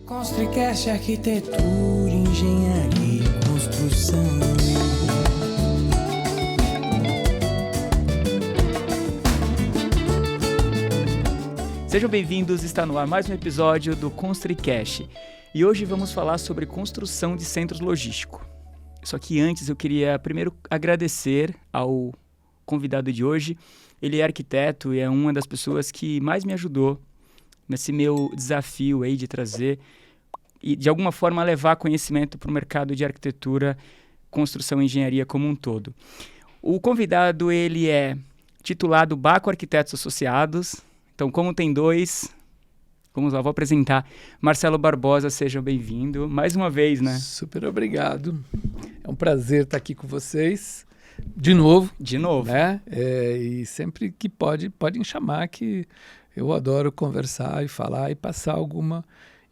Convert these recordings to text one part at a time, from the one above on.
Construcast, arquitetura, engenharia, construção. Sejam bem-vindos, está no ar mais um episódio do Construcast. E hoje vamos falar sobre construção de centros logísticos. Só que antes eu queria primeiro agradecer ao convidado de hoje. Ele é arquiteto e é uma das pessoas que mais me ajudou nesse meu desafio aí de trazer e de alguma forma levar conhecimento para o mercado de arquitetura, construção e engenharia como um todo. O convidado, ele é titulado Baco Arquitetos Associados. Então, como tem dois, vamos lá, vou apresentar. Marcelo Barbosa, seja bem-vindo mais uma vez, né? Super obrigado. É um prazer estar aqui com vocês de novo. De novo. Né? E sempre que podem chamar, que eu adoro conversar e falar e passar alguma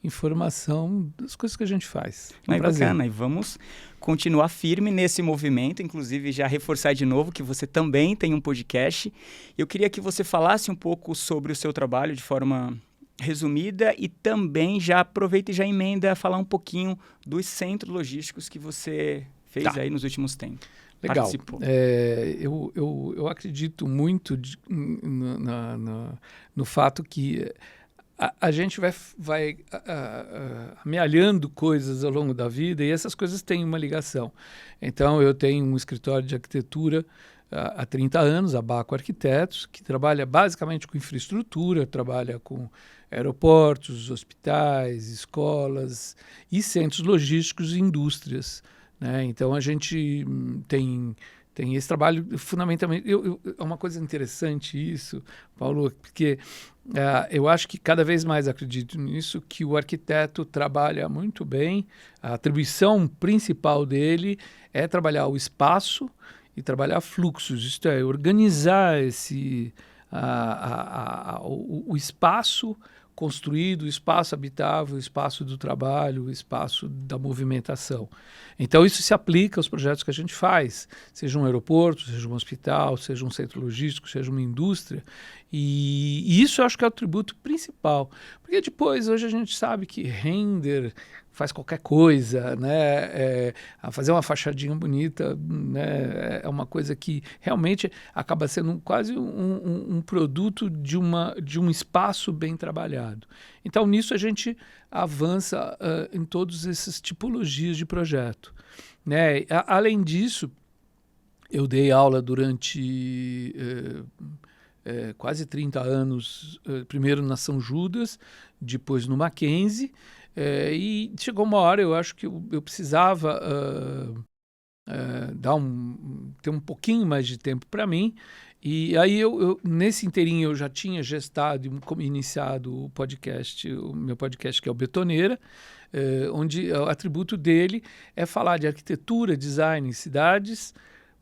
informação das coisas que a gente faz. Bacana, e vamos continuar firme nesse movimento, inclusive já reforçar de novo que você também tem um podcast. Eu queria que você falasse um pouco sobre o seu trabalho de forma resumida e também já aproveita e já emenda a falar um pouquinho dos centros logísticos que você fez aí nos últimos tempos. Legal. Participou. Eu acredito muito no fato que a gente vai amealhando coisas ao longo da vida e essas coisas têm uma ligação. Então, eu tenho um escritório de arquitetura há 30 anos, a Baco Arquitetos, que trabalha basicamente com infraestrutura, trabalha com aeroportos, hospitais, escolas e centros logísticos e indústrias, né? Então, a gente tem esse trabalho fundamentalmente. É uma coisa interessante isso, Paulo, porque eu acho que cada vez mais acredito nisso, que o arquiteto trabalha muito bem. A atribuição principal dele é trabalhar o espaço e trabalhar fluxos, isto é, organizar o espaço construído, o espaço habitável, o espaço do trabalho, o espaço da movimentação. Então, isso se aplica aos projetos que a gente faz, seja um aeroporto, seja um hospital, seja um centro logístico, seja uma indústria. E isso eu acho que é o atributo principal. Porque depois, hoje a gente sabe que render faz qualquer coisa, né? Fazer uma fachadinha bonita, né? É uma coisa que realmente acaba sendo quase um produto de um espaço bem trabalhado. Então, nisso a gente avança em todas essas tipologias de projeto, né? Além disso, eu dei aula durante quase 30 anos, primeiro na São Judas, depois no Mackenzie, e chegou uma hora, eu acho que eu precisava ter um pouquinho mais de tempo para mim. E aí, nesse inteirinho, eu já tinha gestado e iniciado o meu podcast, que é o Betoneira, onde o atributo dele é falar de arquitetura, design em cidades,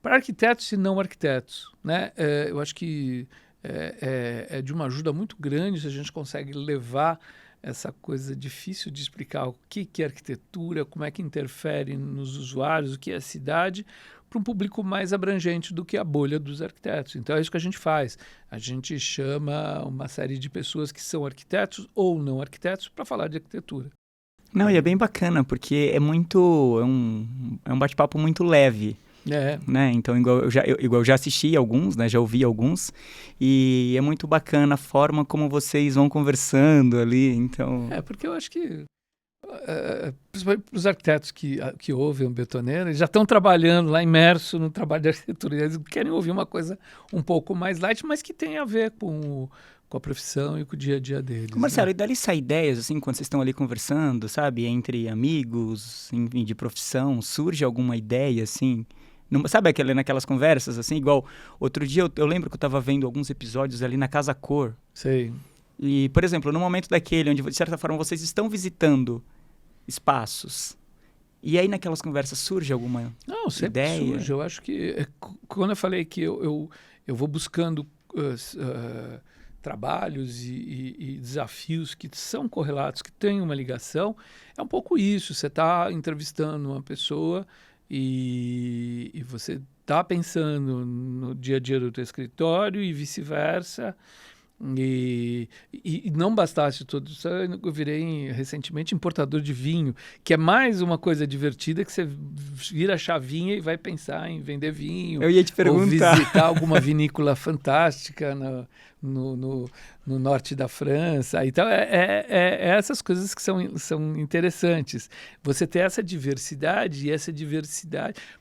para arquitetos e não arquitetos, né? Eu acho que é de uma ajuda muito grande se a gente consegue levar essa coisa difícil de explicar o que é arquitetura, como é que interfere nos usuários, o que é a cidade, para um público mais abrangente do que a bolha dos arquitetos. Então, é isso que a gente faz. A gente chama uma série de pessoas que são arquitetos ou não arquitetos para falar de arquitetura. Não, e é bem bacana, porque é um bate-papo muito leve. Né? Então, igual eu já assisti alguns, né? Já ouvi alguns, e é muito bacana a forma como vocês vão conversando ali, então... Porque eu acho que, principalmente para os arquitetos que ouvem o Betoneira, eles já estão trabalhando lá, imerso no trabalho de arquitetura, eles querem ouvir uma coisa um pouco mais light, mas que tem a ver com a profissão e com o dia a dia deles. Marcelo, né? E dali saem ideias, assim, quando vocês estão ali conversando, sabe? Entre amigos, enfim, de profissão, surge alguma ideia, assim... Sabe naquelas conversas, assim, igual outro dia eu lembro que eu estava vendo alguns episódios ali na Casa Cor. Sei. E, por exemplo, no momento daquele, onde de certa forma vocês estão visitando espaços, e aí naquelas conversas surge alguma sempre ideia? Surge. Eu acho que, quando eu falei que eu vou buscando trabalhos e desafios que são correlatos, que têm uma ligação, é um pouco isso. Você está entrevistando uma pessoa e você está pensando no dia a dia do teu escritório e vice-versa, E não bastasse tudo isso, eu virei recentemente importador de vinho, que é mais uma coisa divertida, que você vira a chavinha e vai pensar em vender vinho. Eu ia te perguntar. Ou visitar alguma vinícola fantástica no norte da França. Então, essas coisas que são interessantes. Você ter essa diversidade,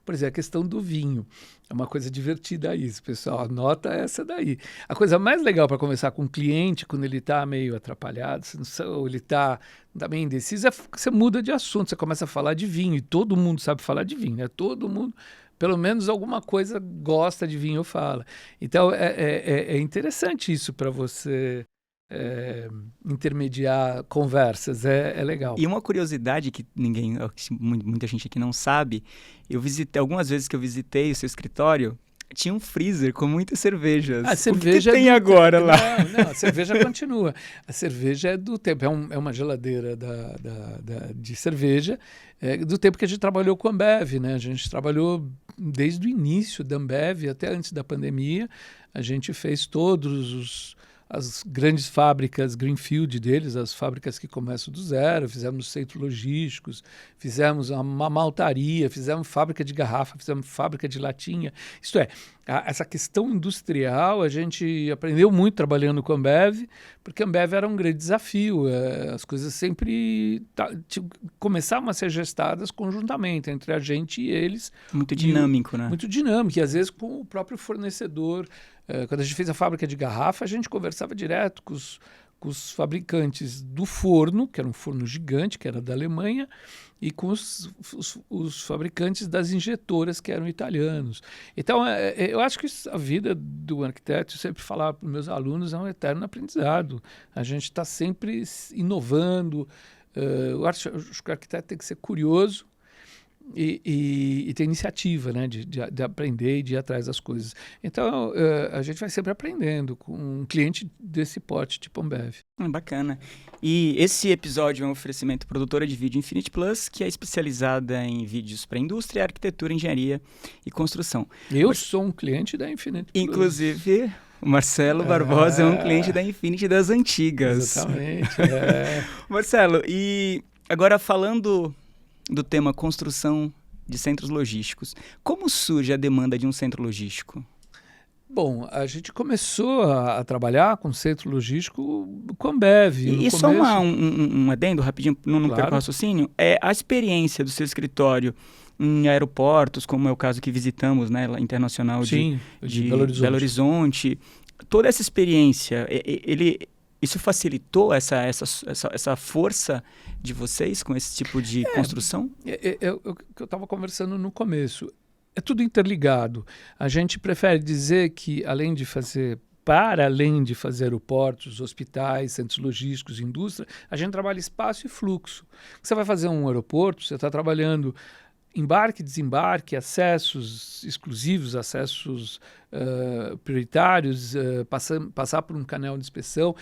por exemplo, a questão do vinho. É uma coisa divertida isso, pessoal. Anota essa daí. A coisa mais legal para conversar com um cliente, quando ele está meio atrapalhado, ou ele está meio indeciso, é que você muda de assunto, você começa a falar de vinho. E todo mundo sabe falar de vinho, né? Todo mundo, pelo menos alguma coisa, gosta de vinho ou fala. Então, é interessante isso para você intermediar conversas. É legal. E uma curiosidade que muita gente aqui não sabe, algumas vezes que eu visitei o seu escritório, tinha um freezer com muitas cervejas. A cerveja o que tem agora lá? Não, a cerveja continua. A cerveja é do tempo, é uma geladeira de cerveja, do tempo que a gente trabalhou com a Ambev, né? A gente trabalhou desde o início da Ambev até antes da pandemia. A gente fez as grandes fábricas greenfield deles, as fábricas que começam do zero, fizemos centros logísticos, fizemos uma maltaria, fizemos fábrica de garrafa, fizemos fábrica de latinha. Isto é, essa questão industrial a gente aprendeu muito trabalhando com a Ambev, porque a Ambev era um grande desafio. As coisas sempre começavam a ser gestadas conjuntamente entre a gente e eles. Muito dinâmico, né? Muito dinâmico, e às vezes com o próprio fornecedor. Quando a gente fez a fábrica de garrafa, a gente conversava direto com os fabricantes do forno, que era um forno gigante, que era da Alemanha, e com os fabricantes das injetoras, que eram italianos. Então, eu acho que a vida do arquiteto, eu sempre falava para os meus alunos, é um eterno aprendizado. A gente está sempre inovando. Eu acho que o arquiteto tem que ser curioso, e ter iniciativa, né, de aprender e de ir atrás das coisas. Então, a gente vai sempre aprendendo com um cliente desse porte, tipo Ambev. Bacana. E esse episódio é um oferecimento produtora de vídeo Infinity Plus, que é especializada em vídeos para indústria, arquitetura, engenharia e construção. Eu sou um cliente da Infinity Plus. Inclusive, o Marcelo Barbosa é um cliente da Infinity das antigas. Exatamente. Marcelo, e agora falando do tema construção de centros logísticos. Como surge a demanda de um centro logístico? Bom, a gente começou a trabalhar com centro logístico com a Ambev. E só um adendo rapidinho, não perco o raciocínio, a experiência do seu escritório em aeroportos, como é o caso que visitamos, né, Internacional de Belo Horizonte. Toda essa experiência, isso facilitou essa força de vocês com esse tipo de construção? Eu estava conversando no começo. É tudo interligado. A gente prefere dizer que, para além de fazer aeroportos, hospitais, centros logísticos, indústria, a gente trabalha espaço e fluxo. Você vai fazer um aeroporto, você está trabalhando embarque, desembarque, acessos exclusivos, acessos prioritários, passar por um canal de inspeção.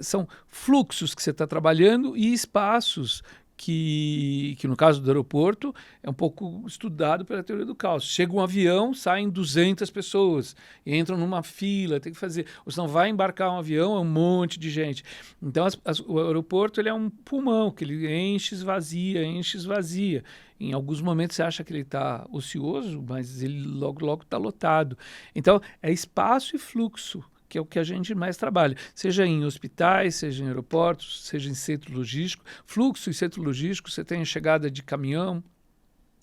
São fluxos que você está trabalhando e espaços que no caso do aeroporto é um pouco estudado pela teoria do caos. Chega um avião, saem 200 pessoas, entram numa fila, tem que fazer. Ou senão vai embarcar um avião, é um monte de gente. Então o aeroporto ele é um pulmão, que ele enche, esvazia. Em alguns momentos você acha que ele está ocioso, mas ele logo está lotado. Então é espaço e fluxo, que é o que a gente mais trabalha, seja em hospitais, seja em aeroportos, seja em centro logístico. Fluxo e centro logístico, você tem a chegada de caminhão,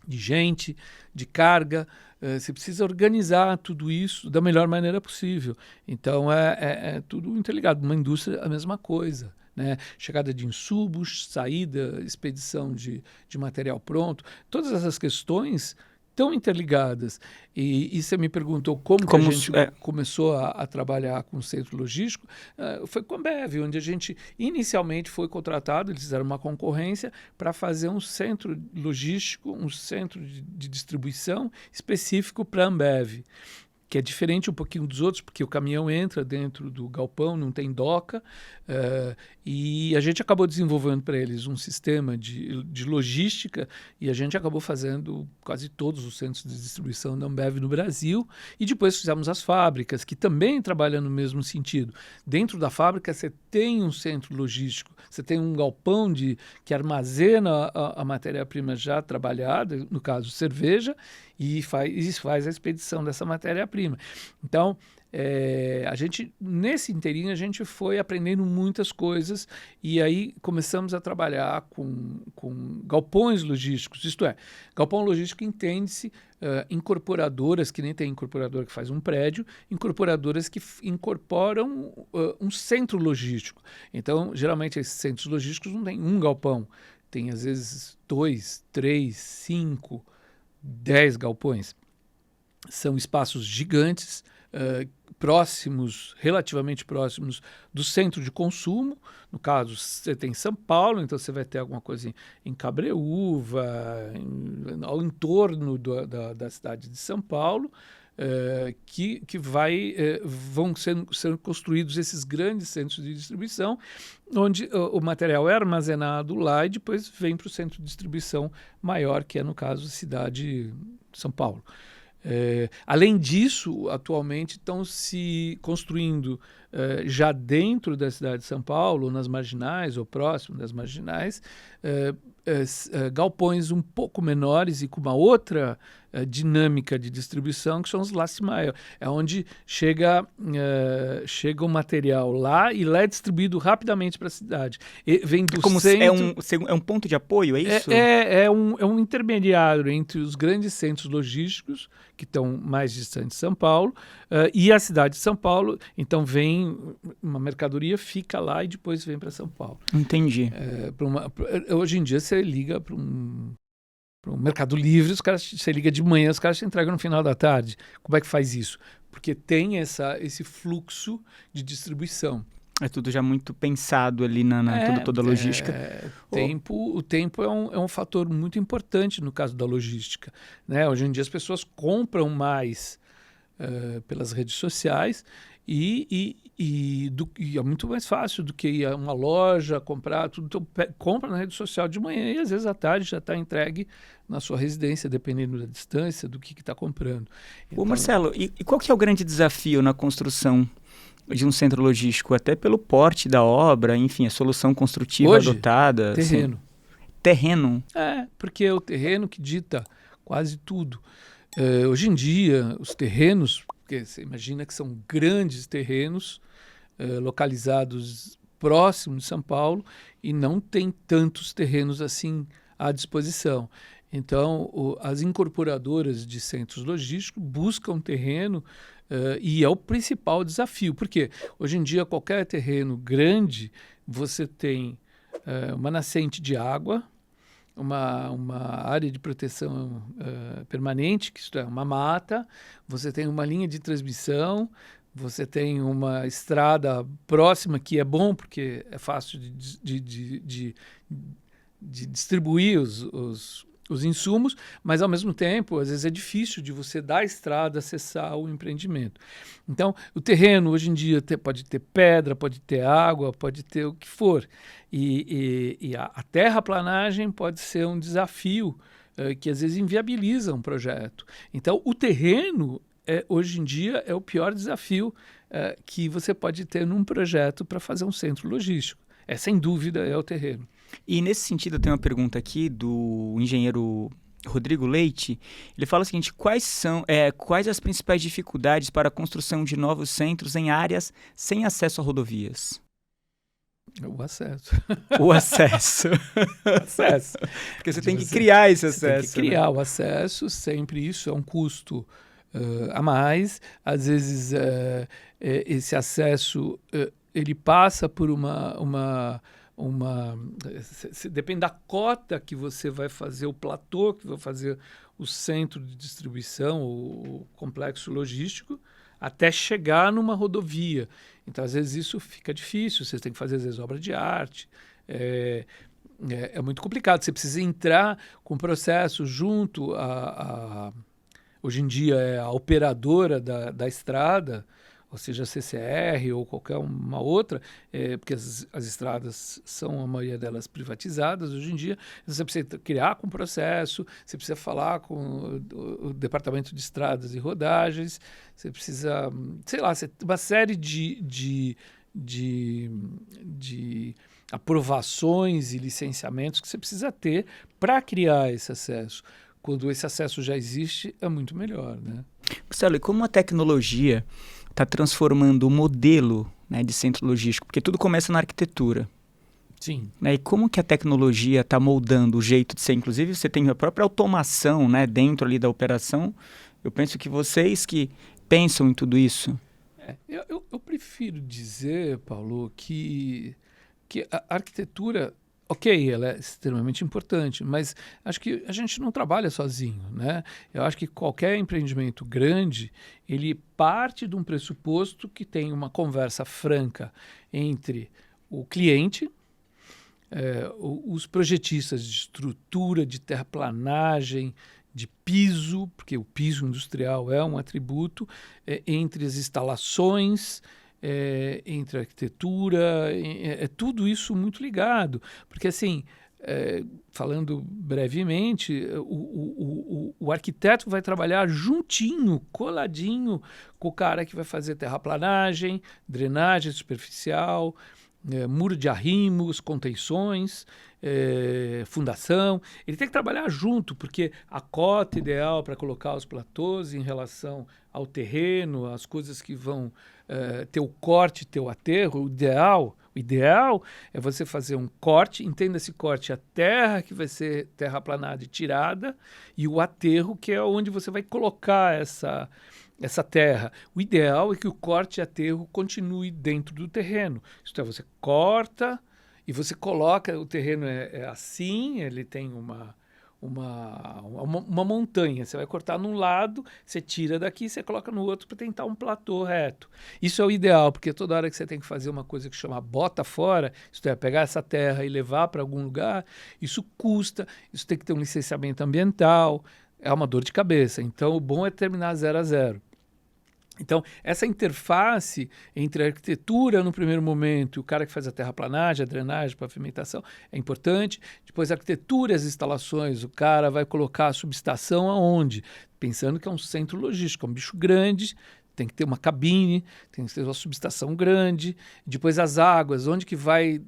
de gente, de carga, você precisa organizar tudo isso da melhor maneira possível. Então, é tudo interligado. Uma indústria, a mesma coisa, né? Chegada de insumos, saída, expedição de material pronto, todas essas questões tão interligadas. E você me perguntou como a gente começou a trabalhar com o centro logístico. Foi com a Ambev, onde a gente inicialmente foi contratado, eles fizeram uma concorrência para fazer um centro logístico, um centro de distribuição específico para a Ambev, que é diferente um pouquinho dos outros, porque o caminhão entra dentro do galpão, não tem doca, e a gente acabou desenvolvendo para eles um sistema de logística, e a gente acabou fazendo quase todos os centros de distribuição da Ambev no Brasil, e depois fizemos as fábricas, que também trabalham no mesmo sentido. Dentro da fábrica você tem um centro logístico, você tem um galpão que armazena a matéria-prima já trabalhada, no caso cerveja, e faz a expedição dessa matéria-prima. Então, nesse inteirinho, a gente foi aprendendo muitas coisas e aí começamos a trabalhar com galpões logísticos. Isto é, galpão logístico entende-se incorporadoras, que nem tem incorporadora que faz um prédio, incorporadoras que incorporam um centro logístico. Então, geralmente, esses centros logísticos não têm um galpão, tem às vezes 2, 3, 5, 10 galpões. São espaços gigantes, relativamente próximos do centro de consumo. No caso, você tem São Paulo, então você vai ter alguma coisa em Cabreúva, ao entorno da cidade de São Paulo, que vão sendo construídos esses grandes centros de distribuição, onde o material é armazenado lá e depois vem para o centro de distribuição maior, que é, no caso, a cidade de São Paulo. Além disso, atualmente estão se construindo já dentro da cidade de São Paulo, nas marginais ou próximo das marginais, galpões um pouco menores e com uma outra dinâmica de distribuição, que são os last mile. É onde chega o material lá e lá é distribuído rapidamente para a cidade. Vem do centro... É um ponto de apoio, é isso? É um intermediário entre os grandes centros logísticos, que estão mais distantes de São Paulo, e a cidade de São Paulo. Então vem uma mercadoria, fica lá e depois vem para São Paulo. Entendi. Hoje em dia você liga para um Mercado Livre, você liga de manhã, os caras te entregam no final da tarde. Como é que faz isso? Porque tem esse fluxo de distribuição. É tudo já muito pensado ali toda a logística. O tempo é um fator muito importante no caso da logística, né? Hoje em dia as pessoas compram mais pelas redes sociais e é muito mais fácil do que ir a uma loja, comprar tudo. Então, compra na rede social de manhã e às vezes à tarde já está entregue na sua residência, dependendo da distância, do que está comprando. Então, Marcelo, e qual que é o grande desafio na construção de um centro logístico? Até pelo porte da obra, enfim, a solução construtiva hoje, adotada. terreno. Assim, terreno? Porque é o terreno que dita quase tudo. Hoje em dia, os terrenos, porque você imagina que são grandes terrenos localizados próximo de São Paulo e não tem tantos terrenos assim à disposição. Então, as incorporadoras de centros logísticos buscam terreno e é o principal desafio, porque hoje em dia qualquer terreno grande, você tem uma nascente de água, uma área de proteção permanente, que isto é uma mata, você tem uma linha de transmissão, você tem uma estrada próxima, que é bom porque é fácil de distribuir os insumos, mas ao mesmo tempo, às vezes é difícil de você da estrada acessar o empreendimento. Então, o terreno hoje em dia pode ter pedra, pode ter água, pode ter o que for. E a terraplanagem pode ser um desafio que às vezes inviabiliza um projeto. Então, o terreno, hoje em dia, é o pior desafio que você pode ter num projeto para fazer um centro logístico. Sem dúvida, é o terreno. E nesse sentido, eu tenho uma pergunta aqui do engenheiro Rodrigo Leite. Ele fala o seguinte: quais as principais dificuldades para a construção de novos centros em áreas sem acesso a rodovias? O acesso. O acesso. Acesso. Porque você tem que criar esse acesso. Você tem que criar o acesso, sempre isso é um custo a mais. Às vezes, esse acesso ele passa por depende da cota que você vai fazer, o platô que vai fazer o centro de distribuição, o complexo logístico, até chegar numa rodovia. Então, às vezes, isso fica difícil, você tem que fazer, às vezes, obra de arte. É muito complicado, você precisa entrar com o processo junto hoje em dia é a operadora da estrada, ou seja, a CCR ou qualquer uma outra, porque as estradas são, a maioria delas, privatizadas hoje em dia. Você precisa criar com o processo, você precisa falar com o Departamento de Estradas e Rodagens, você precisa, sei lá, uma série de aprovações e licenciamentos que você precisa ter para criar esse acesso. Quando esse acesso já existe, é muito melhor, né? Marcelo, e como a tecnologia está transformando o modelo, né, de centro logístico? Porque tudo começa na arquitetura. Sim. Né? E como que a tecnologia está moldando o jeito de ser? Inclusive, você tem a própria automação, né, dentro ali da operação. Eu penso que vocês que pensam em tudo isso. Eu prefiro dizer, Paulo, que a arquitetura, ok, ela é extremamente importante, mas acho que a gente não trabalha sozinho, né? Eu acho que qualquer empreendimento grande, ele parte de um pressuposto que tem uma conversa franca entre o cliente, os projetistas de estrutura, de terraplanagem, de piso, porque o piso industrial é um atributo, entre as instalações, entre a arquitetura, tudo isso muito ligado. Porque, assim, falando brevemente, o arquiteto vai trabalhar juntinho, coladinho com o cara que vai fazer terraplanagem, drenagem superficial, muro de arrimos, contenções, fundação. Ele tem que trabalhar junto, porque a cota ideal para colocar os platôs em relação ao terreno, as coisas que vão ter o corte, ter o aterro, o ideal é você fazer um corte, entenda esse corte, a terra que vai ser terraplanada e tirada, e o aterro, que é onde você vai colocar essa terra. O ideal é que o corte e aterro continue dentro do terreno. Isto é, você corta e você coloca, o terreno é assim, ele tem uma montanha. Você vai cortar num lado, você tira daqui, você coloca no outro para tentar um platô reto. Isso é o ideal, porque toda hora que você tem que fazer uma coisa que chama bota fora, isto é, pegar essa terra e levar para algum lugar, isso custa, isso tem que ter um licenciamento ambiental, é uma dor de cabeça. Então, o bom é terminar 0 a 0. Então, essa interface entre a arquitetura no primeiro momento e o cara que faz a terraplanagem, a drenagem, a pavimentação é importante. Depois, a arquitetura e as instalações, o cara vai colocar a subestação aonde? Pensando que é um centro logístico, é um bicho grande, tem que ter uma cabine, tem que ter uma subestação grande. Depois, as águas, onde que vai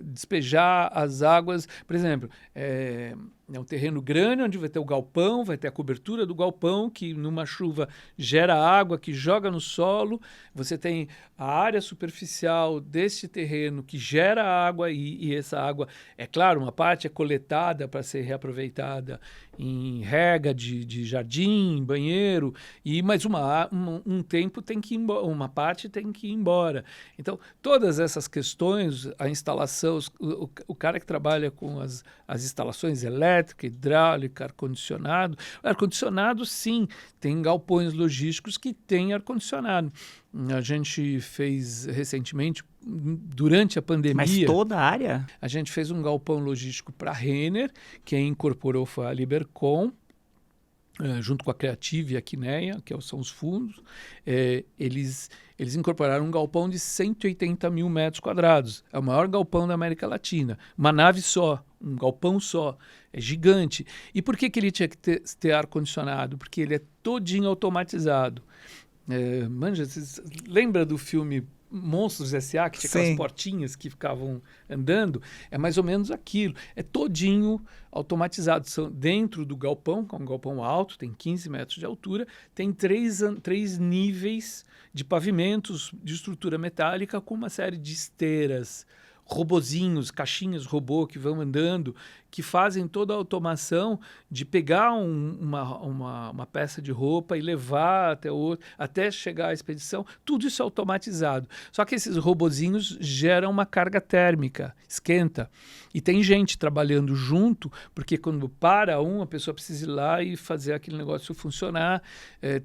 despejar as águas? Por exemplo, é um terreno grande onde vai ter o galpão, vai ter a cobertura do galpão, que numa chuva gera água, que joga no solo. Você tem a área superficial desse terreno que gera água e essa água, é claro, uma parte é coletada para ser reaproveitada em rega de jardim, em banheiro, mas um tempo tem que ir embora, uma parte tem que ir embora. Então, todas essas questões, a instalação, o cara que trabalha com as instalações elétricas, hidráulica, ar-condicionado. Ar-condicionado, sim, tem galpões logísticos que têm ar-condicionado. A gente fez recentemente, durante a pandemia... Mas toda a área? A gente fez um galpão logístico para a Renner, quem incorporou foi a Libercom, junto com a Creative e a Quineia, que são os fundos. Eles incorporaram um galpão de 180 mil metros quadrados. É o maior galpão da América Latina. Uma nave só, um galpão só. É gigante. E por que ele tinha que ter ar-condicionado? Porque ele é todinho automatizado. Manja, você lembra do filme Monstros S.A., que tinha aquelas portinhas que ficavam andando? É mais ou menos aquilo. É todinho automatizado. São dentro do galpão, que é um galpão alto, tem 15 metros de altura, tem três níveis de pavimentos de estrutura metálica com uma série de esteiras, robozinhos, caixinhas robô que vão andando, que fazem toda a automação de pegar uma peça de roupa e levar até chegar à expedição. Tudo isso é automatizado. Só que esses robozinhos geram uma carga térmica, esquenta. E tem gente trabalhando junto, porque quando para a pessoa precisa ir lá e fazer aquele negócio funcionar.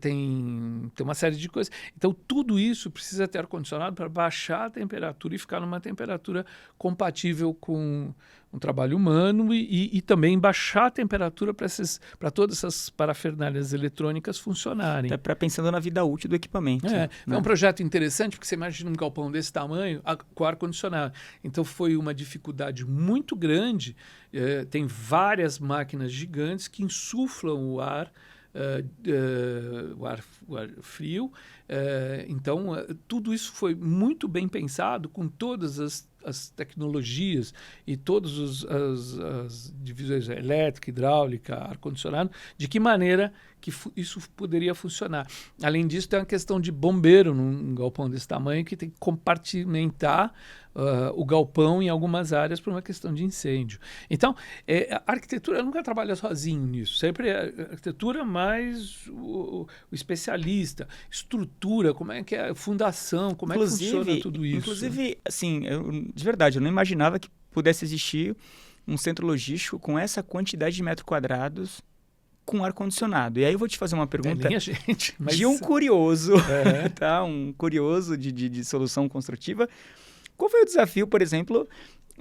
Tem uma série de coisas. Então, tudo isso precisa ter ar-condicionado para baixar a temperatura e ficar numa temperatura compatível com um trabalho humano e também baixar a temperatura para todas essas parafernálias eletrônicas funcionarem. Até para pensando na vida útil do equipamento. É né? um projeto interessante, porque você imagina um galpão desse tamanho com ar-condicionado. Então foi uma dificuldade muito grande. Tem várias máquinas gigantes que insuflam o ar frio. Então, tudo isso foi muito bem pensado com todas as tecnologias e todas as divisões elétrica, hidráulica, ar-condicionado, de que maneira que isso poderia funcionar. Além disso, tem uma questão de bombeiro num galpão desse tamanho que tem que compartimentar o galpão em algumas áreas por uma questão de incêndio. Então, a arquitetura nunca trabalha sozinho nisso. Sempre é a arquitetura mais o especialista, estrutura, como é que é a fundação, como é que funciona tudo isso. Inclusive, assim, de verdade, eu não imaginava que pudesse existir um centro logístico com essa quantidade de metros quadrados com ar-condicionado. E aí eu vou te fazer uma pergunta de um curioso, tá? Um curioso de solução construtiva. Qual foi o desafio, por exemplo,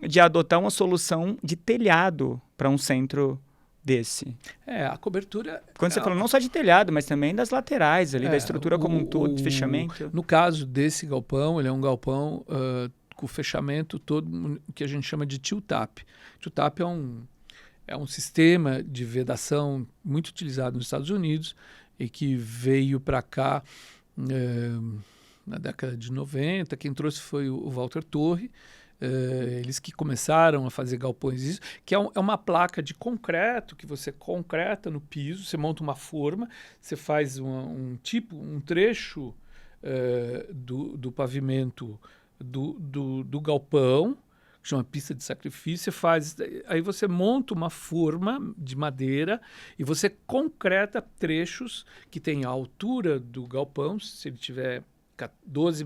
de adotar uma solução de telhado para um centro desse? A cobertura... Quando você falou não só de telhado, mas também das laterais ali, da estrutura como um todo, de fechamento. No caso desse galpão, ele é um galpão com fechamento todo que a gente chama de tilt-up. Tilt-up é um sistema de vedação muito utilizado nos Estados Unidos e que veio para cá na década de 90. Quem trouxe foi o Walter Torre. Eles que começaram a fazer galpões, isso, que é uma placa de concreto que você concreta no piso, você monta uma forma, você faz um trecho do pavimento do galpão, que chama pista de sacrifício, aí você monta uma forma de madeira e você concreta trechos que tem a altura do galpão, se ele tiver 12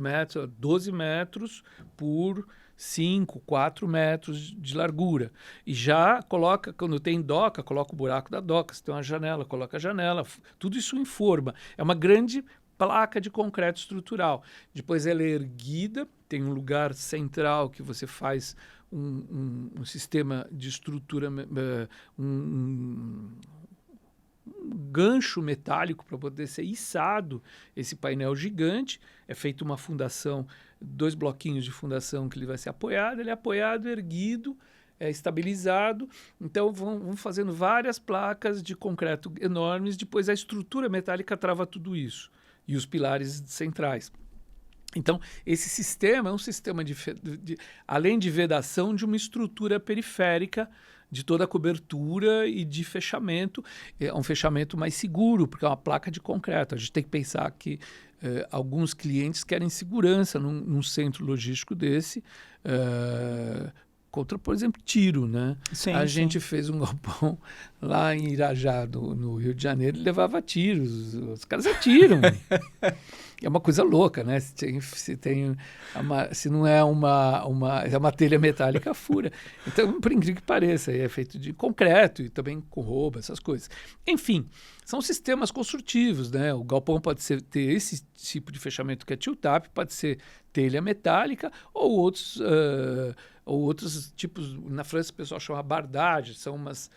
metros por 5, 4 metros de largura. E já coloca, quando tem doca, coloca o buraco da doca. Se tem uma janela, coloca a janela. Tudo isso em forma. É uma grande placa de concreto estrutural. Depois ela é erguida, tem um lugar central que você faz um sistema de estrutura, um gancho metálico para poder ser içado esse painel gigante. É feita uma fundação, 2 bloquinhos de fundação que ele vai ser apoiado. Ele é apoiado, erguido, estabilizado. Então vão fazendo várias placas de concreto enormes. Depois a estrutura metálica trava tudo isso. E os pilares centrais. Então, esse sistema é um sistema além de vedação, de uma estrutura periférica de toda a cobertura e de fechamento. É um fechamento mais seguro, porque é uma placa de concreto. A gente tem que pensar que alguns clientes querem segurança num centro logístico desse, contra, por exemplo, tiro, né? Sim, a gente fez um galpão lá em Irajá, no Rio de Janeiro, e levava tiros. Os caras atiram. É uma coisa louca, né? Se não é uma telha metálica, fura. Então, por incrível que pareça, é feito de concreto e também com roupa, essas coisas. Enfim, são sistemas construtivos, né? O galpão pode ter esse tipo de fechamento que é tilt-up, pode ser telha metálica ou outros tipos. Na França o pessoal chama bardage, são umas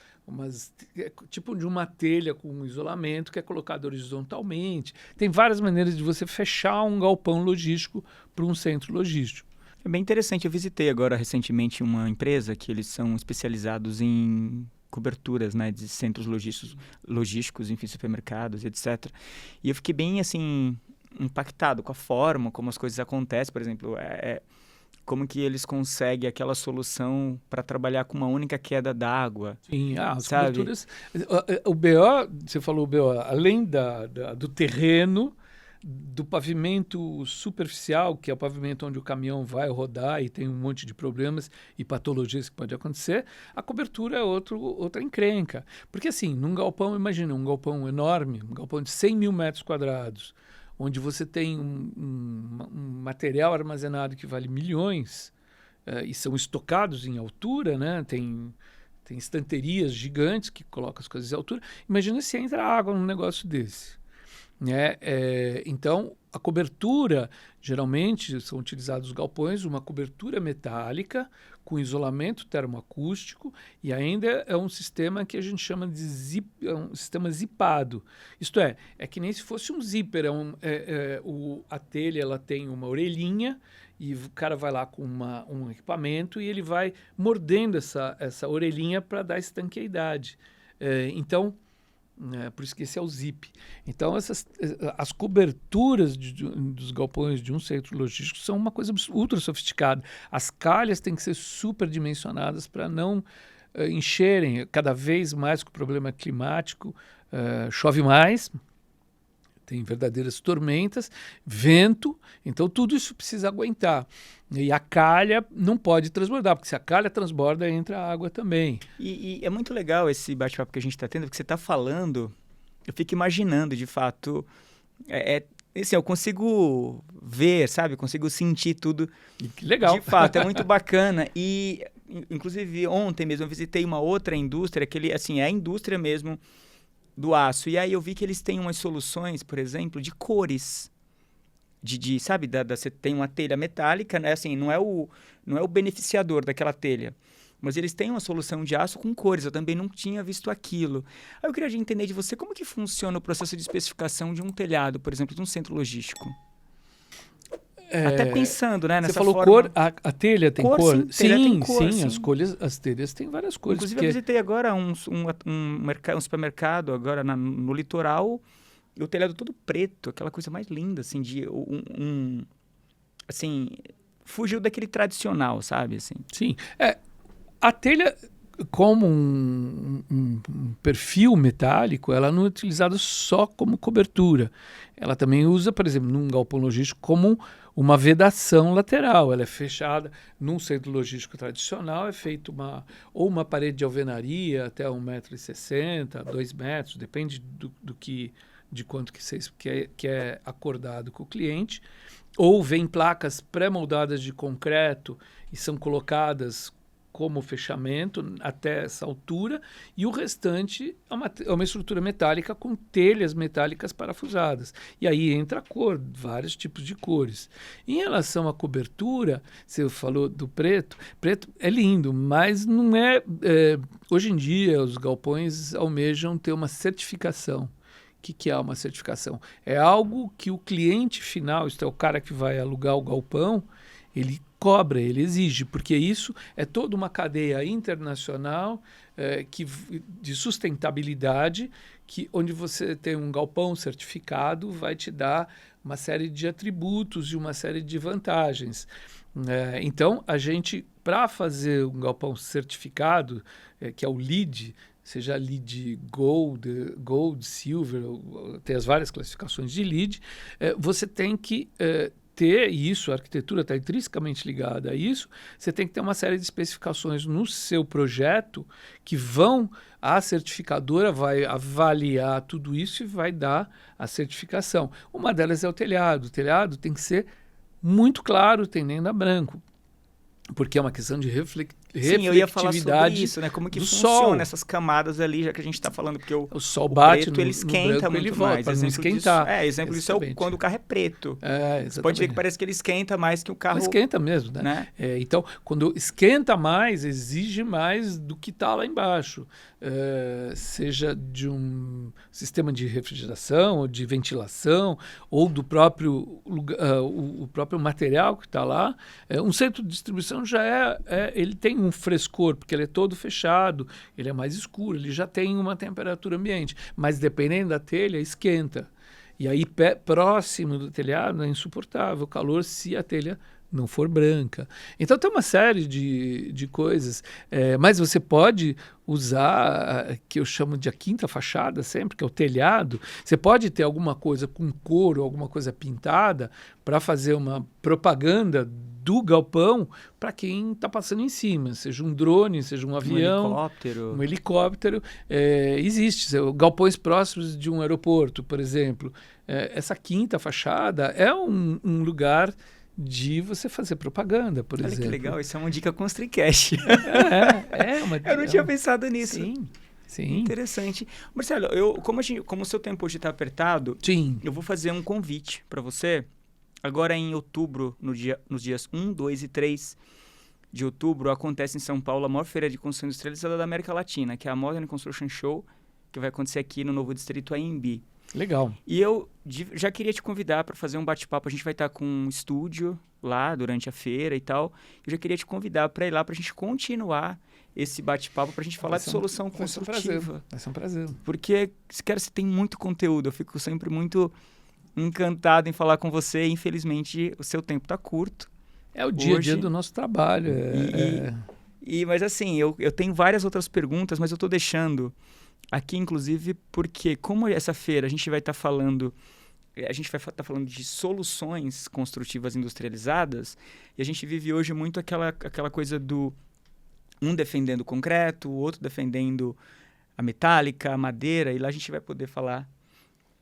tipo de uma telha com isolamento que é colocado horizontalmente. Tem várias maneiras de você fechar um galpão logístico para um centro logístico. É bem interessante. Eu visitei agora recentemente uma empresa que eles são especializados em coberturas, né, de centros logísticos, enfim, supermercados, etc. E eu fiquei bem assim impactado com a forma como as coisas acontecem. Por exemplo, como que eles conseguem aquela solução para trabalhar com uma única queda d'água. Sim, as coberturas... O BO, você falou o BO, além do terreno, do pavimento superficial, que é o pavimento onde o caminhão vai rodar e tem um monte de problemas e patologias que pode acontecer, a cobertura é outra encrenca. Porque assim, num galpão, imagina, um galpão enorme, um galpão de 100 mil metros quadrados, onde você tem um material armazenado que vale milhões e são estocados em altura, né? Tem estanterias gigantes que colocam as coisas em altura. Imagina se entra água num negócio desse. né? Então, a cobertura, geralmente são utilizados galpões, uma cobertura metálica com isolamento termoacústico e ainda é um sistema que a gente chama de um sistema zipado. Isto é que nem se fosse um zíper, a telha ela tem uma orelhinha e o cara vai lá com um equipamento e ele vai mordendo essa orelhinha para dar estanqueidade. Então, por isso que esse é o zip. Então, as coberturas dos galpões de um centro logístico são uma coisa ultra sofisticada. As calhas têm que ser super dimensionadas para não encherem cada vez mais com o problema climático. Chove mais, tem verdadeiras tormentas, vento, então tudo isso precisa aguentar. E a calha não pode transbordar, porque se a calha transborda, entra a água também. E é muito legal esse bate-papo que a gente está tendo, porque você está falando, eu fico imaginando, de fato, assim, eu consigo ver, sabe? Eu consigo sentir tudo. Que legal. De fato, é muito bacana. E, inclusive, ontem mesmo eu visitei uma outra indústria, que assim, é a indústria mesmo do aço. E aí eu vi que eles têm umas soluções, por exemplo, de cores. Sabe, você tem uma telha metálica, né? Assim, não é o beneficiador daquela telha, mas eles têm uma solução de aço com cores. Eu também não tinha visto aquilo. Aí eu queria entender de você como que funciona o processo de especificação de um telhado, por exemplo, de um centro logístico. Até pensando, né, nessa forma. Você falou forma... cor, a telha tem cor? Sim, tem cor, sim. As telhas têm várias cores. Inclusive, eu visitei agora um supermercado agora no litoral. E o telhado todo preto, aquela coisa mais linda, assim, assim, fugiu daquele tradicional, sabe, assim. Sim, a telha, como um perfil metálico, ela não é utilizada só como cobertura. Ela também usa, por exemplo, num galpão logístico, como uma vedação lateral. Ela é fechada num centro logístico tradicional, é feito uma parede de alvenaria até 1,60 m, 2 metros, depende de quanto que é acordado com o cliente, ou vem placas pré-moldadas de concreto e são colocadas como fechamento até essa altura, e o restante é uma estrutura metálica com telhas metálicas parafusadas. E aí entra a cor, vários tipos de cores. Em relação à cobertura, você falou do preto é lindo, mas não é... hoje em dia, os galpões almejam ter uma certificação. O que é uma certificação? É algo que o cliente final, isto é, o cara que vai alugar o galpão, ele cobra, ele exige, porque isso é toda uma cadeia internacional de sustentabilidade, onde você tem um galpão certificado, vai te dar uma série de atributos e uma série de vantagens. Então, a gente, para fazer um galpão certificado, que é o LEED, seja LEED Gold, Silver, tem as várias classificações de LEED, você tem que ter isso, a arquitetura está intrinsecamente ligada a isso, você tem que ter uma série de especificações no seu projeto que a certificadora vai avaliar tudo isso e vai dar a certificação. Uma delas é o telhado. O telhado tem que ser muito claro, tem nem da branco, porque é uma questão de reflectividade. Sim, eu ia falar sobre isso, né? Como que funciona sol. Essas camadas ali, já que a gente está falando, porque o sol bate preto, no, ele esquenta no branco, muito ele volta, mais. Para não esquentar. Exemplo disso é quando o carro é preto. Você pode ver que parece que ele esquenta mais que o carro... Mas esquenta mesmo, né? Então, quando esquenta mais, exige mais do que está lá embaixo. Seja de um sistema de refrigeração, ou de ventilação, ou do próprio, o próprio material que está lá. Um centro de distribuição já ele tem um frescor, porque ele é todo fechado, ele é mais escuro, ele já tem uma temperatura ambiente, mas dependendo da telha, esquenta. E aí, próximo do telhado, é insuportável o calor se a telha não for branca. Então, tem uma série de coisas, mas você pode usar, que eu chamo de a quinta fachada sempre, que é o telhado. Você pode ter alguma coisa com couro, alguma coisa pintada, para fazer uma propaganda do galpão para quem está passando em cima, seja um drone, seja um avião, um helicóptero. Existe galpões próximos de um aeroporto, por exemplo. Essa quinta fachada é um lugar de você fazer propaganda, por exemplo. Olha que legal, isso é uma dica ConstruiCast. Eu não tinha pensado nisso. Sim. Sim. Interessante. Marcelo, como o seu tempo hoje está apertado, Sim. eu vou fazer um convite para você. Agora em outubro, nos dias 1, 2 e 3 de outubro, acontece em São Paulo a maior feira de construção industrializada da América Latina, que é a Modern Construction Show, que vai acontecer aqui no novo distrito AMB. Legal. E eu já queria te convidar para fazer um bate-papo. A gente vai estar com um estúdio lá durante a feira e tal. Eu já queria te convidar para ir lá para a gente continuar esse bate-papo, para a gente falar de solução construtiva. Vai ser um prazer. Porque, cara, você tem muito conteúdo. Eu fico sempre muito encantado em falar com você. Infelizmente, o seu tempo está curto. É o dia a dia do nosso trabalho. Mas assim, eu tenho várias outras perguntas, mas eu estou deixando aqui, inclusive, porque como essa feira a gente vai estar falando de soluções construtivas industrializadas, e a gente vive hoje muito aquela coisa do um defendendo o concreto, o outro defendendo a metálica, a madeira, e lá a gente vai poder falar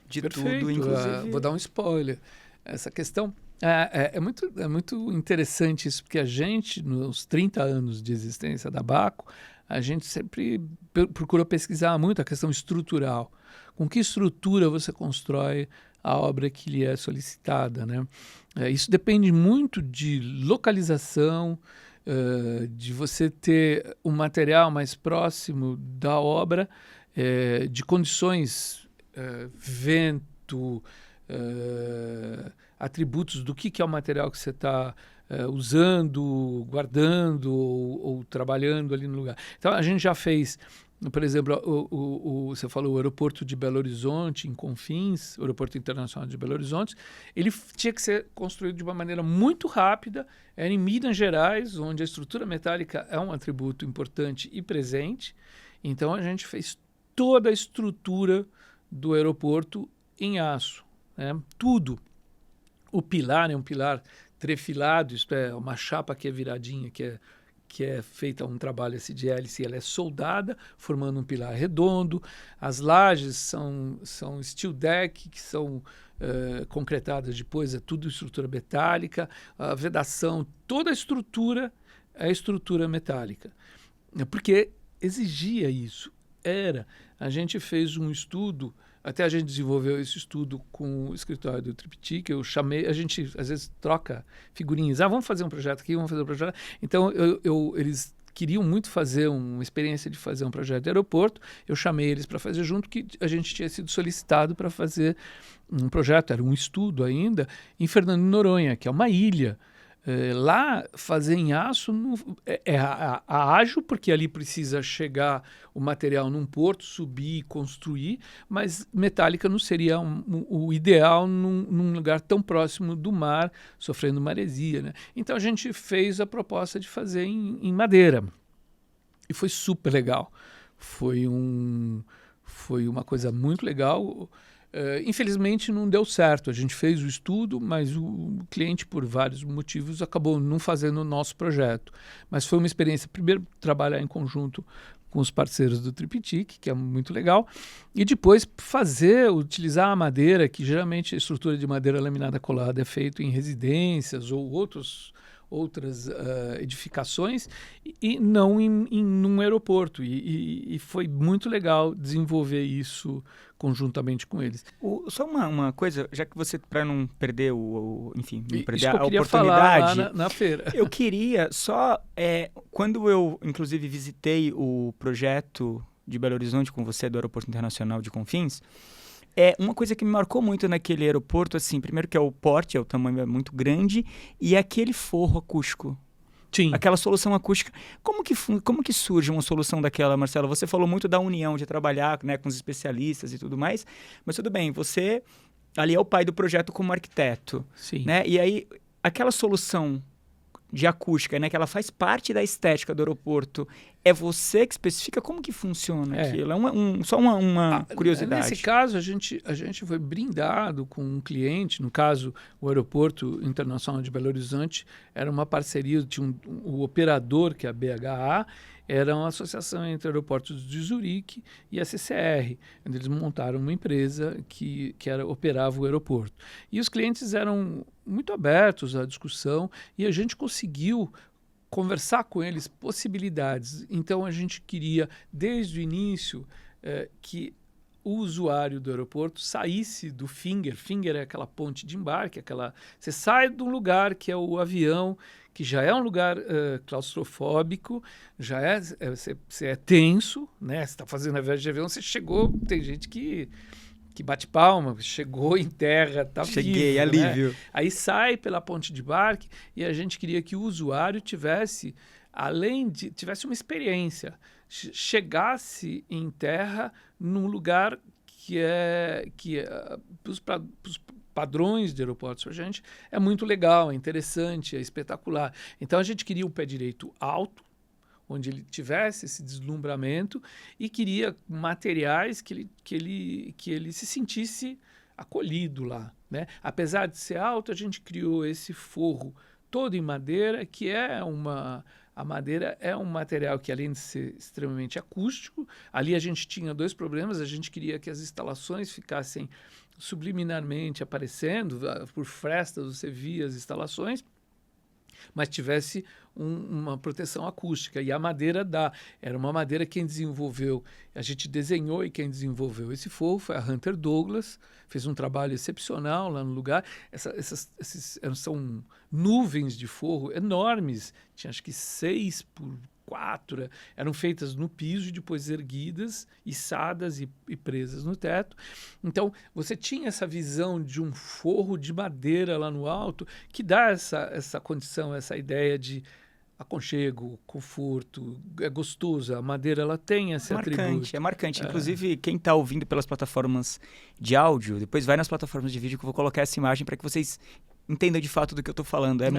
de tudo, inclusive. Vou dar um spoiler. Essa questão é muito interessante isso, porque a gente, nos 30 anos de existência da Baco, a gente sempre procurou pesquisar muito a questão estrutural. Com que estrutura você constrói a obra que lhe é solicitada, né? Isso depende muito de localização, de você ter um material mais próximo da obra, de condições, vento, atributos do que é o material que você está usando, guardando ou trabalhando ali no lugar. Então, a gente já fez, por exemplo, você falou o aeroporto de Belo Horizonte, em Confins, o aeroporto internacional de Belo Horizonte, ele tinha que ser construído de uma maneira muito rápida, era em Minas Gerais, onde a estrutura metálica é um atributo importante e presente. Então, a gente fez toda a estrutura do aeroporto em aço, né? Tudo. O pilar é um pilar trefilado, isto é, uma chapa que é viradinha, que é feita um trabalho de hélice, ela é soldada, formando um pilar redondo. As lajes são steel deck, que são concretadas depois, é tudo estrutura metálica. A vedação, toda a estrutura é estrutura metálica. Porque exigia isso. A gente fez um estudo, até a gente desenvolveu esse estudo com o escritório do Triptych, eu chamei, a gente às vezes troca figurinhas, vamos fazer um projeto aqui, vamos fazer um projeto. Então, eles queriam muito fazer uma experiência de fazer um projeto de aeroporto, eu chamei eles para fazer junto, que a gente tinha sido solicitado para fazer um projeto, era um estudo ainda, em Fernando de Noronha, que é uma ilha. Lá, fazer em aço é ágil, porque ali precisa chegar o material num porto, subir e construir, mas metálica não seria o ideal num lugar tão próximo do mar, sofrendo maresia, né? Então, a gente fez a proposta de fazer em madeira. E foi super legal. Foi uma coisa muito legal. Infelizmente não deu certo, a gente fez o estudo, mas o cliente, por vários motivos, acabou não fazendo o nosso projeto. Mas foi uma experiência, primeiro, trabalhar em conjunto com os parceiros do Triptych, que é muito legal, e depois utilizar a madeira, que geralmente a estrutura de madeira laminada colada é feita em residências ou outras edificações, e não num aeroporto. E foi muito legal desenvolver isso conjuntamente com eles. Só uma coisa, já que você, para não perder não perder isso que eu queria oportunidade, falar na feira. Eu queria só, quando eu, inclusive, visitei o projeto de Belo Horizonte com você, do Aeroporto Internacional de Confins, uma coisa que me marcou muito naquele aeroporto, assim, primeiro que é o porte, o tamanho é muito grande, e aquele forro acústico. Sim. Aquela solução acústica. Como que surge uma solução daquela, Marcelo? Você falou muito da união, de trabalhar, né, com os especialistas e tudo mais, mas tudo bem, você ali é o pai do projeto como arquiteto. Sim. Né? E aí, aquela solução de acústica, né, que ela faz parte da estética do aeroporto, é você que especifica? Como que funciona aquilo? Só uma curiosidade. Nesse caso, a gente foi brindado com um cliente, no caso, o Aeroporto Internacional de Belo Horizonte, era uma parceria, tinha o operador, que é a BHA, era uma associação entre aeroportos de Zurique e a CCR, onde eles montaram uma empresa que operava o aeroporto. E os clientes eram muito abertos à discussão e a gente conseguiu conversar com eles possibilidades. Então, a gente queria, desde o início, que o usuário do aeroporto saísse do finger. Finger é aquela ponte de embarque, você sai de um lugar que é o avião, que já é um lugar claustrofóbico, você é tenso, né? Você está fazendo a viagem de avião, você chegou, tem gente que bate palma, chegou em terra, tá Cheguei, vivo, alívio. né? Aí sai pela ponte de embarque e a gente queria que o usuário tivesse uma experiência, chegasse em terra num lugar que os padrões de aeroportos para a gente é muito legal, é interessante, é espetacular. Então a gente queria um pé direito alto, onde ele tivesse esse deslumbramento, e queria materiais que ele se sentisse acolhido lá, né? Apesar de ser alto, a gente criou esse forro todo em madeira, a madeira é um material que, além de ser extremamente acústico, ali a gente tinha 2 problemas. A gente queria que as instalações ficassem subliminarmente aparecendo, por frestas você via as instalações, mas tivesse uma proteção acústica. E a madeira era uma madeira a gente desenhou, e quem desenvolveu esse forro foi a Hunter Douglas, fez um trabalho excepcional lá no lugar. São nuvens de forro enormes, tinha acho que 6 por 4, eram feitas no piso e depois erguidas, içadas e presas no teto. Então, você tinha essa visão de um forro de madeira lá no alto, que dá essa condição, essa ideia de aconchego, conforto, é gostoso. A madeira, ela tem esse atributo. É marcante. Inclusive, quem está ouvindo pelas plataformas de áudio, depois vai nas plataformas de vídeo que eu vou colocar essa imagem para que vocês entendam de fato do que eu estou falando. É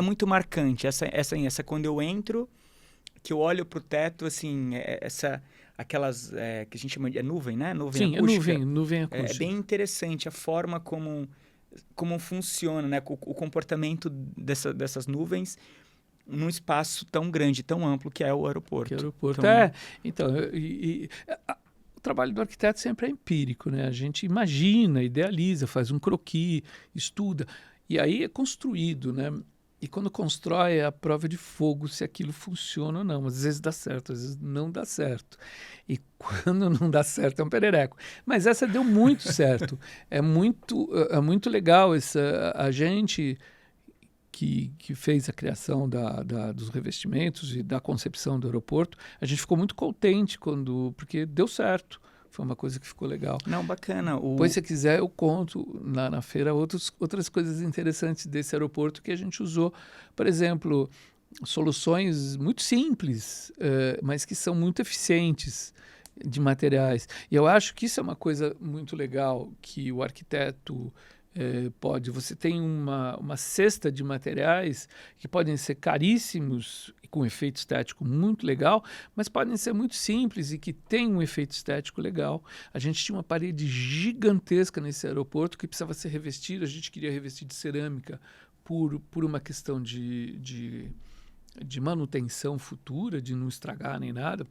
muito marcante. Essa quando eu entro, que eu olho para o teto, assim, aquelas que a gente chama de nuvem, né? Nuvem acústica. Sim, nuvem acústica. É bem interessante a forma como funciona, né? O comportamento dessas nuvens num espaço tão grande, tão amplo que é o aeroporto. O trabalho do arquiteto sempre é empírico, né? A gente imagina, idealiza, faz um croquis, estuda, e aí é construído, né? E quando constrói, é a prova de fogo se aquilo funciona ou não. Às vezes dá certo, às vezes não dá certo. E quando não dá certo, é um perereco. Mas essa deu muito certo. É muito legal a gente que fez a criação dos revestimentos e da concepção do aeroporto. A gente ficou muito contente porque deu certo. Foi uma coisa que ficou legal. Não, bacana. Depois, se quiser, eu conto na feira outras coisas interessantes desse aeroporto que a gente usou. Por exemplo, soluções muito simples, mas que são muito eficientes de materiais. E eu acho que isso é uma coisa muito legal que o arquiteto pode. Você tem uma cesta de materiais que podem ser caríssimos e com efeito estético muito legal, mas podem ser muito simples e que tem um efeito estético legal. A gente tinha uma parede gigantesca nesse aeroporto que precisava ser revestida. A gente queria revestir de cerâmica por uma questão de manutenção futura, de não estragar nem nada.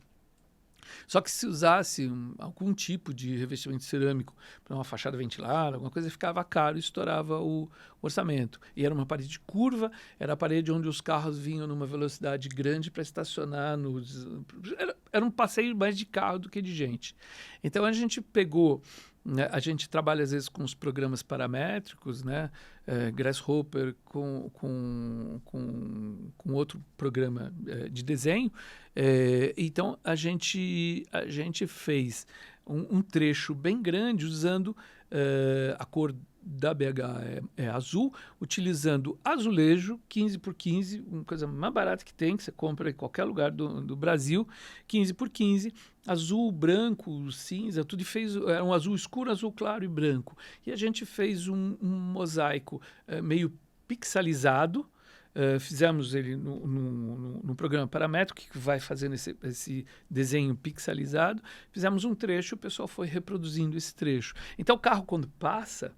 Só que se usasse algum tipo de revestimento cerâmico para uma fachada ventilada, alguma coisa, ficava caro e estourava o orçamento. E era uma parede curva, era a parede onde os carros vinham numa velocidade grande para estacionar. Era um passeio mais de carro do que de gente. Então a gente pegou, né, a gente trabalha às vezes com os programas paramétricos, né? Grasshopper com outro programa de desenho. Então a gente fez um trecho bem grande usando a cor da BH é azul, utilizando azulejo 15 por 15, uma coisa mais barata que você compra em qualquer lugar do Brasil, 15 por 15, azul, branco, cinza, tudo, e fez um azul escuro, azul claro e branco. E a gente fez um mosaico meio pixelizado. Fizemos ele no programa paramétrico, que vai fazendo esse desenho pixelizado. Fizemos um trecho, o pessoal foi reproduzindo esse trecho. Então o carro, quando passa,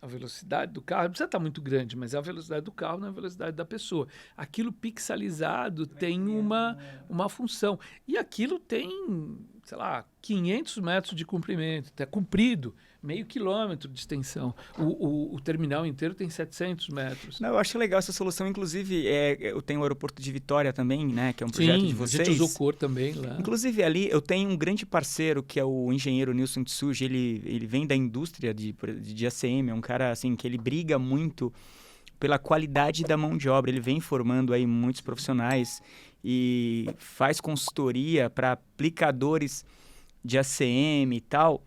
a velocidade do carro não precisa estar muito grande, mas a velocidade do carro não é a velocidade da pessoa. Aquilo pixelizado tem uma função. E aquilo tem sei lá, 500 metros de comprimento, é comprido, meio quilômetro de extensão. O terminal inteiro tem 700 metros. Não, eu acho legal essa solução, inclusive, eu tenho o aeroporto de Vitória também, né, que é um projeto de vocês. A gente usou cor também lá. Inclusive, ali eu tenho um grande parceiro, que é o engenheiro Nilson Tsuji, ele vem da indústria de ACM, é um cara, assim, que ele briga muito pela qualidade da mão de obra. Ele vem formando aí muitos profissionais e faz consultoria para aplicadores de ACM e tal.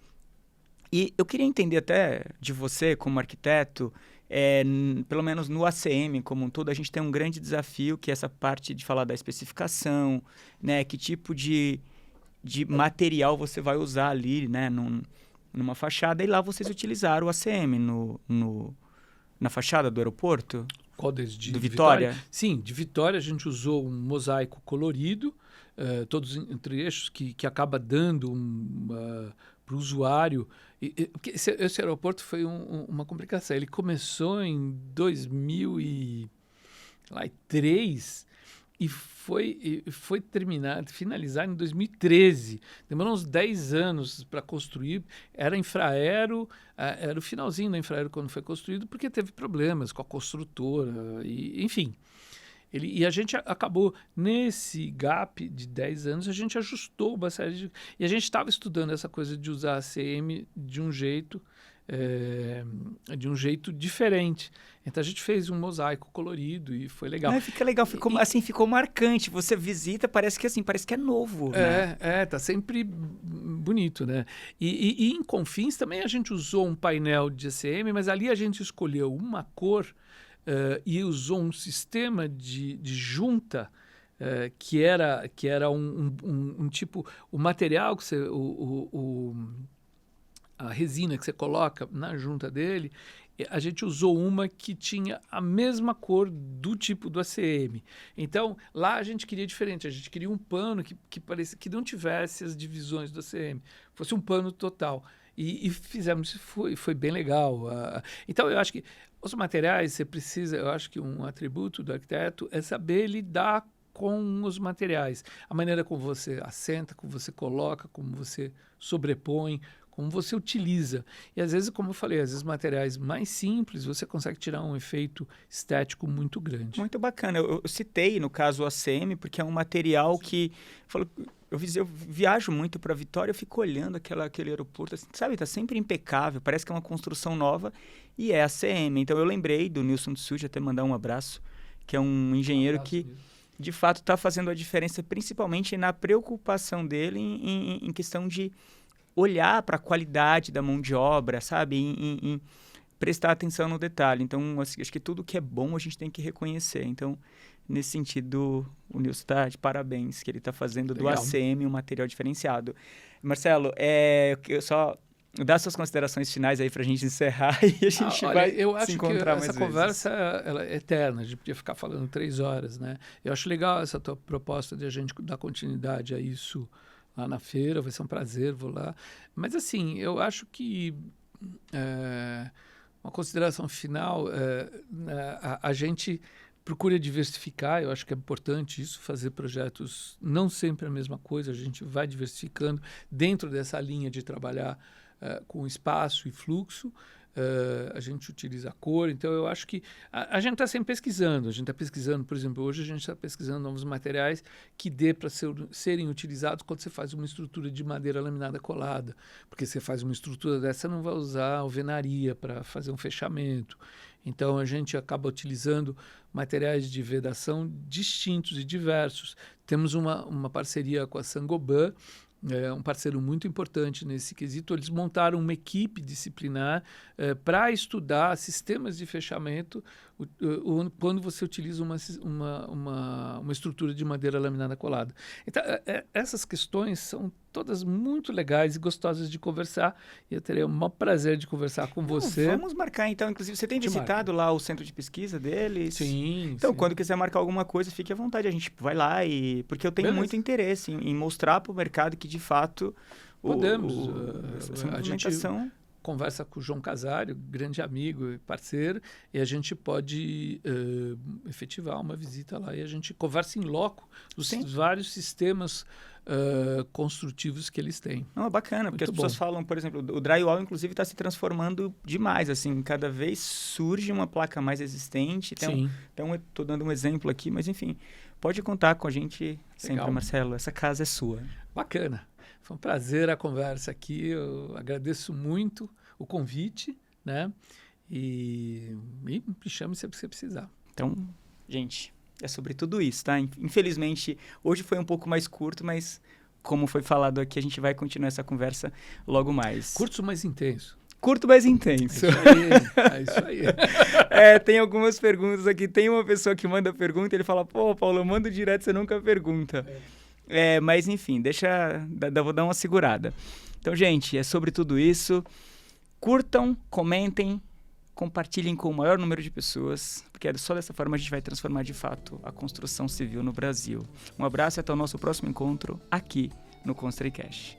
E eu queria entender até de você, como arquiteto, pelo menos no ACM como um todo, a gente tem um grande desafio, que é essa parte de falar da especificação, né? Que tipo de material você vai usar ali, né? Numa fachada. E lá vocês utilizaram o ACM na fachada do aeroporto? Qual deles? De do Vitória? Sim, de Vitória a gente usou um mosaico colorido, todos entre eixos, que acaba dando para o usuário. Porque esse aeroporto foi uma complicação. Ele começou em 2003 e foi finalizar em 2013. Demorou uns 10 anos para construir. Era infraero, era o finalzinho da infraero quando foi construído, porque teve problemas com a construtora, enfim. E a gente acabou, nesse gap de 10 anos, a gente ajustou uma série de... E a gente estava estudando essa coisa de usar a ACM de um jeito diferente. Então a gente fez um mosaico colorido e foi legal. Fica legal, ficou marcante. Você visita, parece que é novo, né? Tá sempre bonito, né? E em Confins também a gente usou um painel de ACM, mas ali a gente escolheu uma cor e usou um sistema de junta que era um tipo... O material que você... a resina que você coloca na junta dele, a gente usou uma que tinha a mesma cor do tipo do ACM. Então, lá a gente queria diferente. A gente queria um pano que parecia que não tivesse as divisões do ACM. Fosse um pano total. E fizemos isso, foi bem legal. Então, eu acho que os materiais, você precisa... Eu acho que um atributo do arquiteto é saber lidar com os materiais. A maneira como você assenta, como você coloca, como você sobrepõe, como você utiliza. E às vezes, como eu falei, às vezes materiais mais simples, você consegue tirar um efeito estético muito grande. Muito bacana. Eu citei, no caso, o ACM, porque é um material que... Eu viajo muito para Vitória, eu fico olhando aquele aeroporto, assim, sabe? Está sempre impecável, parece que é uma construção nova e é ACM. Então eu lembrei do Nilson Tsuji, até mandar um abraço, que é um engenheiro que, de fato, está fazendo a diferença, principalmente na preocupação dele em questão de olhar para a qualidade da mão de obra, sabe? Em prestar atenção no detalhe. Então, assim, acho que tudo que é bom a gente tem que reconhecer. Então, nesse sentido, o Nilson está de parabéns, que ele está fazendo do ACM um material diferenciado. Marcelo, eu só dar suas considerações finais aí para a gente encerrar e a gente vai se encontrar mais vezes. Essa conversa ela é eterna, a gente podia ficar falando 3 horas, né? Eu acho legal essa tua proposta de a gente dar continuidade a isso lá na feira, vai ser um prazer, vou lá. Mas, assim, eu acho que uma consideração final, a gente procura diversificar, eu acho que é importante isso, fazer projetos não sempre a mesma coisa, a gente vai diversificando dentro dessa linha de trabalhar com espaço e fluxo. A gente utiliza a cor, então eu acho que a gente está sempre pesquisando, por exemplo, hoje a gente está pesquisando novos materiais que dê para serem utilizados quando você faz uma estrutura de madeira laminada colada, porque você faz uma estrutura dessa, você não vai usar alvenaria para fazer um fechamento, então a gente acaba utilizando materiais de vedação distintos e diversos. Temos uma parceria com a Saint-Gobain, um parceiro muito importante nesse quesito. Eles montaram uma equipe disciplinar para estudar sistemas de fechamento quando você utiliza uma estrutura de madeira laminada colada. Então, essas questões são todas muito legais e gostosas de conversar, e eu terei o maior prazer de conversar com você. Vamos marcar, então. Inclusive, você tem visitado lá o centro de pesquisa deles? Sim. Então, sim. Quando quiser marcar alguma coisa, fique à vontade. A gente vai lá porque eu tenho muito interesse em mostrar para o mercado que, de fato, podemos. essa movimentação... conversa com o João Casário, grande amigo e parceiro, e a gente pode efetivar uma visita lá e a gente conversa em loco dos vários sistemas construtivos que eles têm. Não, é bacana, porque as pessoas falam, por exemplo, o drywall, inclusive, está se transformando demais, assim, cada vez surge uma placa mais resistente. Então, estou dando um exemplo aqui, mas enfim, pode contar com a gente sempre, Marcelo, essa casa é sua. Bacana. Foi um prazer a conversa aqui, eu agradeço muito o convite, né? E me chame sempre que você precisar. Então, gente, é sobre tudo isso, tá? Infelizmente, hoje foi um pouco mais curto, mas como foi falado aqui, a gente vai continuar essa conversa logo mais. Curto, mas intenso. Curto, mas intenso. É isso aí. Tem algumas perguntas aqui. Tem uma pessoa que manda pergunta e ele fala, pô, Paulo, eu mando direto, você nunca pergunta. Mas enfim, vou dar uma segurada. Então, gente, é sobre tudo isso. Curtam, comentem, compartilhem com o maior número de pessoas, porque só dessa forma a gente vai transformar de fato a construção civil no Brasil. Um abraço e até o nosso próximo encontro aqui no ConstruiCast.